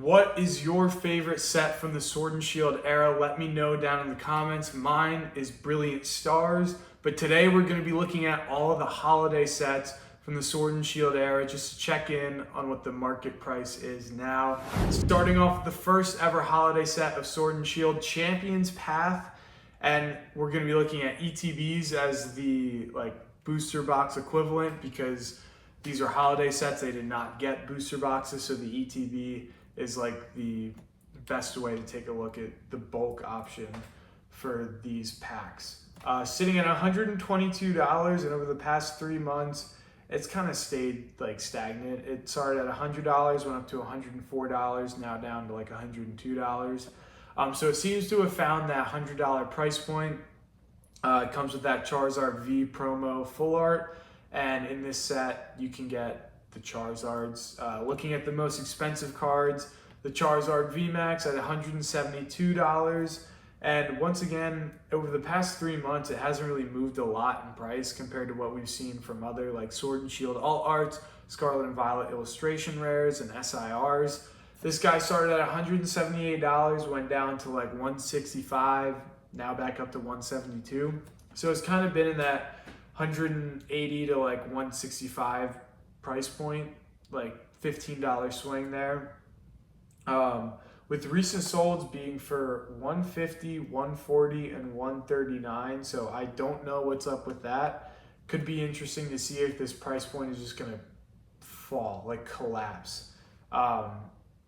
What is your favorite set from the Sword and Shield era? Let me know down in the comments. Mine is Brilliant Stars, but today we're going to be looking at all of the holiday sets from the Sword and Shield era just to check in on what the market price is now. Starting off with the first ever holiday set of Sword and Shield, Champion's Path, and we're going to be looking at ETBs as the booster box equivalent because these are holiday sets. They did not get booster boxes, so the ETB is like the best way to take a look at the bulk option for these packs. Sitting at $122, and over the past 3 months, it's kind of stayed stagnant. It started at $100, went up to $104, now down to $102. So it seems to have found that $100 price point. It comes with that Charizard V promo full art, and in this set you can get the Charizards. Looking at the most expensive cards, the Charizard VMAX at $172. And once again, over the past 3 months, it hasn't really moved a lot in price compared to what we've seen from other Sword and Shield Alt Arts, Scarlet and Violet illustration rares, and SIRs. This guy started at $178, went down to $165, now back up to $172. So it's kind of been in that $180 to $165 price point, $15 swing there. With recent solds being for $150, $140, and $139. So I don't know what's up with that. Could be interesting to see if this price point is just gonna fall, collapse.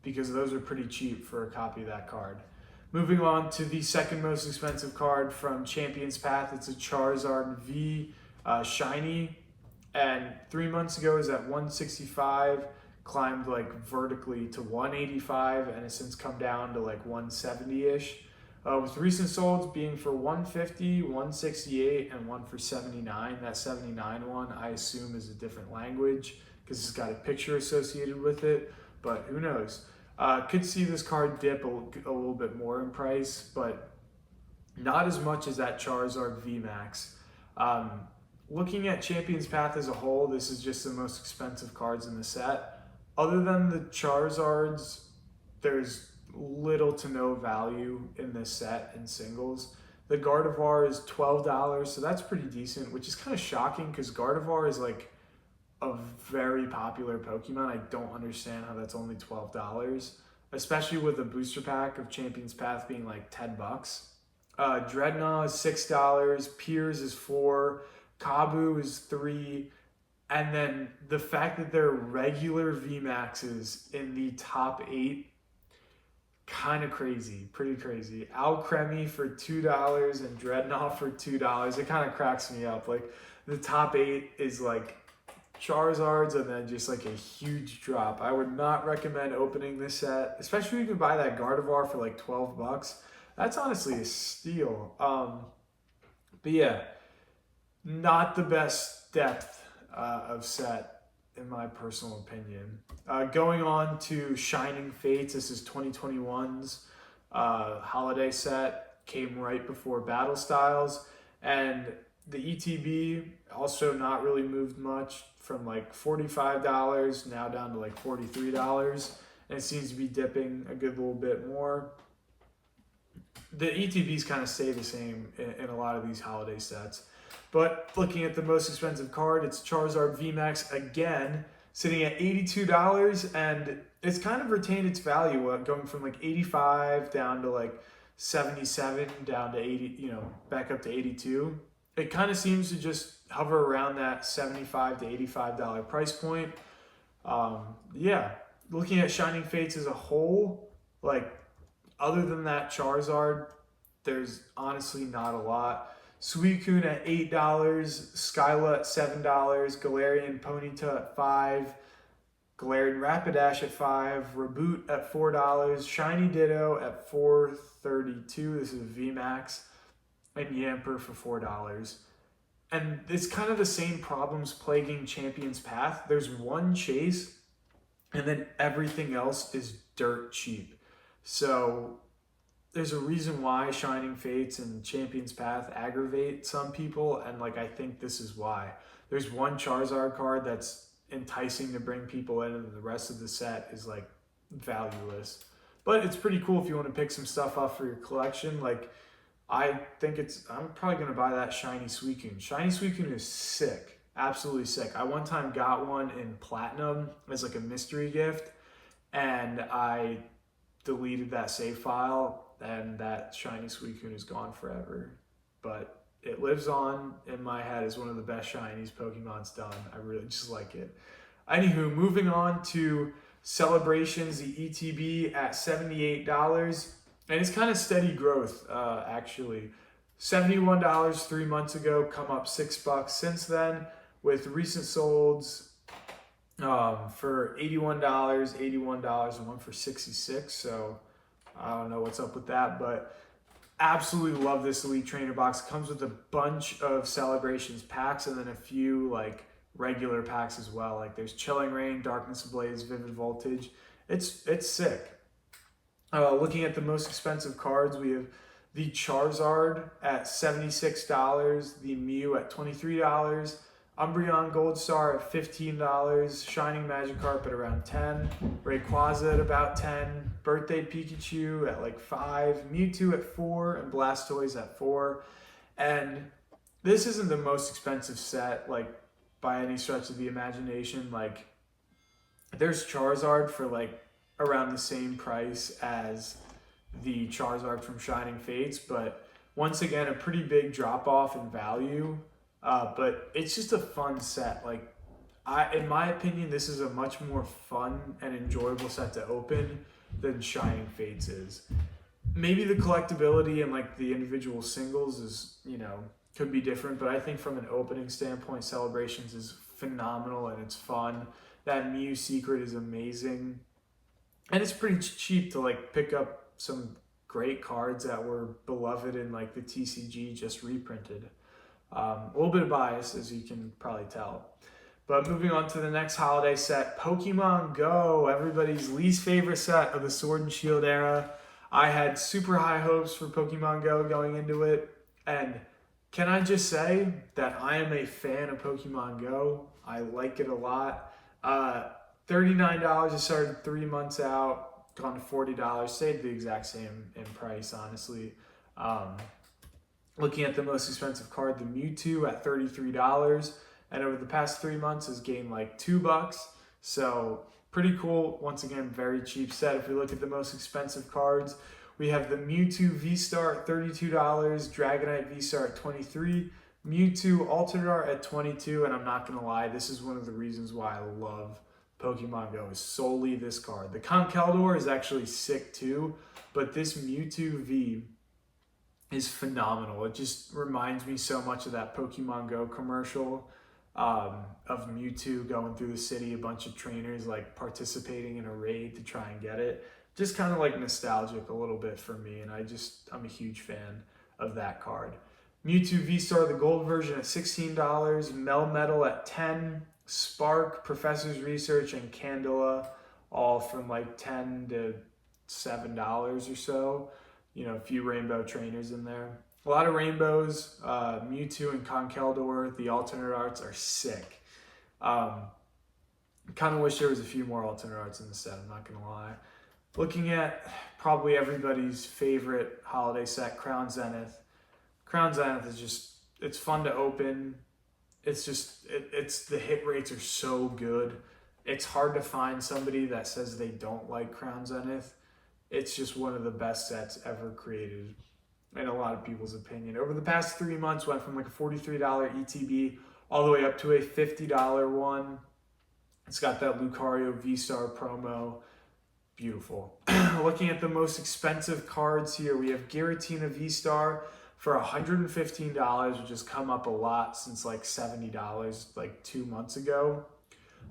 Because those are pretty cheap for a copy of that card. Moving on to the second most expensive card from Champion's Path. It's a Charizard V Shiny. And 3 months ago it was at $165, climbed vertically to $185, and has since come down to $170-ish. With recent solds being for $150, $168, and one for $79. That $79 one I assume is a different language because it's got a picture associated with it, but who knows. Could see this card dip a little bit more in price, but not as much as that Charizard VMAX. Looking at Champion's Path as a whole, this is just the most expensive cards in the set. Other than the Charizards, there's little to no value in this set in singles. The Gardevoir is $12, so that's pretty decent, which is kind of shocking because Gardevoir is a very popular Pokemon. I don't understand how that's only $12, especially with a booster pack of Champion's Path being $10. Dreadnought is $6, Piers is $4, Kabu is $3, and then the fact that they're regular VMAXs in the top 8, kind of crazy, pretty crazy. Alcremie for $2 and Dreadnought for $2. It kind of cracks me up. The top 8 is Charizards and then just a huge drop. I would not recommend opening this set, especially if you can buy that Gardevoir for $12. That's honestly a steal. But yeah, not the best depth of set in my personal opinion. Going on to Shining Fates, this is 2021's holiday set, came right before Battle Styles, and the ETB also not really moved much from $45 now down to $43, and it seems to be dipping a good little bit more. The ETBs kind of stay the same in a lot of these holiday sets. But looking at the most expensive card, it's Charizard VMAX again, sitting at $82, and it's kind of retained its value, going from 85 down to 77, down to 80, back up to 82. It kind of seems to just hover around that $75 to $85 price point. Yeah, looking at Shining Fates as a whole, other than that Charizard, there's honestly not a lot. Suicune at $8, Skyla at $7, Galarian Ponyta at $5, Galarian Rapidash at $5, Reboot at $4, Shiny Ditto at $432, this is VMAX, and Yamper for $4. And it's kind of the same problems plaguing Champion's Path. There's one chase, and then everything else is dirt cheap. So there's a reason why Shining Fates and Champion's Path aggravate some people, and I think this is why. There's one Charizard card that's enticing to bring people in, and the rest of the set is valueless. But it's pretty cool if you want to pick some stuff up for your collection. Like, I'm probably going to buy that Shiny Suicune. Shiny Suicune is sick. Absolutely sick. I one time got one in Platinum as like a mystery gift, and I deleted that save file, and that Shiny Suicune is gone forever. But it lives on in my head as one of the best shinies Pokemon's done. I really just like it. Anywho, moving on to Celebrations, the ETB at $78. And it's kind of steady growth, actually. $71 3 months ago, come up $6 since then, with recent solds for $81, $81, and one for $66. So I don't know what's up with that, but absolutely love this Elite Trainer box. It comes with a bunch of Celebrations packs and then a few like regular packs as well. Like there's Chilling Reign, Darkness Ablaze, Vivid Voltage. It's sick. Looking at the most expensive cards, we have the Charizard at $76, the Mew at $23, Umbreon Gold Star at $15, Shining Magikarp at around $10, Rayquaza at about $10, Birthday Pikachu at like $5, Mewtwo at $4, and Blastoise at $4. And this isn't the most expensive set, like by any stretch of the imagination. Like there's Charizard for like around the same price as the Charizard from Shining Fates, but once again, a pretty big drop off in value. But it's just a fun set. Like, in my opinion, this is a much more fun and enjoyable set to open than Shining Fates is. Maybe the collectability and like the individual singles is, could be different, but I think from an opening standpoint, Celebrations is phenomenal and it's fun. That Mew Secret is amazing. And it's pretty cheap to like pick up some great cards that were beloved in like the TCG just reprinted. A little bit of bias, as you can probably tell. But moving on to the next holiday set, Pokemon Go, everybody's least favorite set of the Sword and Shield era. I had super high hopes for Pokemon Go going into it. And can I just say that I am a fan of Pokemon Go? I like it a lot. $39, it started 3 months out, gone to $40, stayed the exact same in price, honestly. Looking at the most expensive card, the Mewtwo at $33, and over the past 3 months has gained like $2. So pretty cool. Once again, very cheap set. If we look at the most expensive cards, we have the Mewtwo V-Star at $32, Dragonite V-Star at $23, Mewtwo Alternate Art at $22, and I'm not gonna lie, this is one of the reasons why I love Pokemon Go is solely this card. The Conkeldurr is actually sick too, but this Mewtwo V is phenomenal. It just reminds me so much of that Pokemon Go commercial of Mewtwo going through the city, a bunch of trainers like participating in a raid to try and get it. Just kind of like nostalgic a little bit for me, and I'm a huge fan of that card. Mewtwo V-Star, the gold version at $16, Melmetal at $10, Spark, Professor's Research, and Candela, all from like $10 to $7 or so. A few rainbow trainers in there. A lot of rainbows. Mewtwo and Conkeldurr, the alternate arts are sick. Kind of wish there was a few more alternate arts in the set, I'm not going to lie. Looking at probably everybody's favorite holiday set, Crown Zenith. Crown Zenith is just, it's fun to open. It's just, the hit rates are so good. It's hard to find somebody that says they don't like Crown Zenith. It's just one of the best sets ever created, in a lot of people's opinion. Over the past 3 months, went from like a $43 ETB all the way up to a $50 one. It's got that Lucario V-Star promo. Beautiful. Looking at the most expensive cards here, we have Giratina V-Star for $115, which has come up a lot since like $70 like 2 months ago.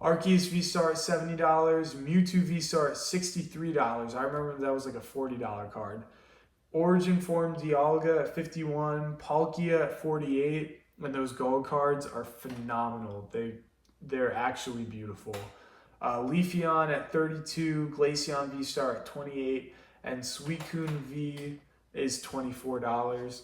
Arceus V-Star at $70, Mewtwo V-Star at $63. I remember that was like a $40 card. Origin Form Dialga at $51, Palkia at $48, and those gold cards are phenomenal. They're actually beautiful. Leafeon at $32, Glaceon V-Star at $28, and Suicune V is $24.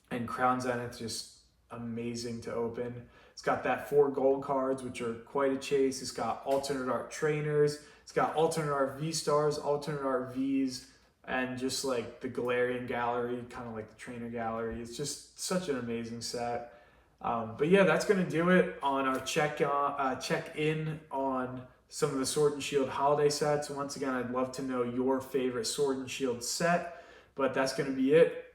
And Crown Zenith just amazing to open. It's got that 4 gold cards, which are quite a chase. It's got alternate art trainers. It's got alternate art V-stars, alternate art Vs, and just like the Galarian gallery, kind of like the trainer gallery. It's just such an amazing set. But yeah, that's going to do it on our check-in on some of the Sword and Shield holiday sets. Once again, I'd love to know your favorite Sword and Shield set, but that's going to be it.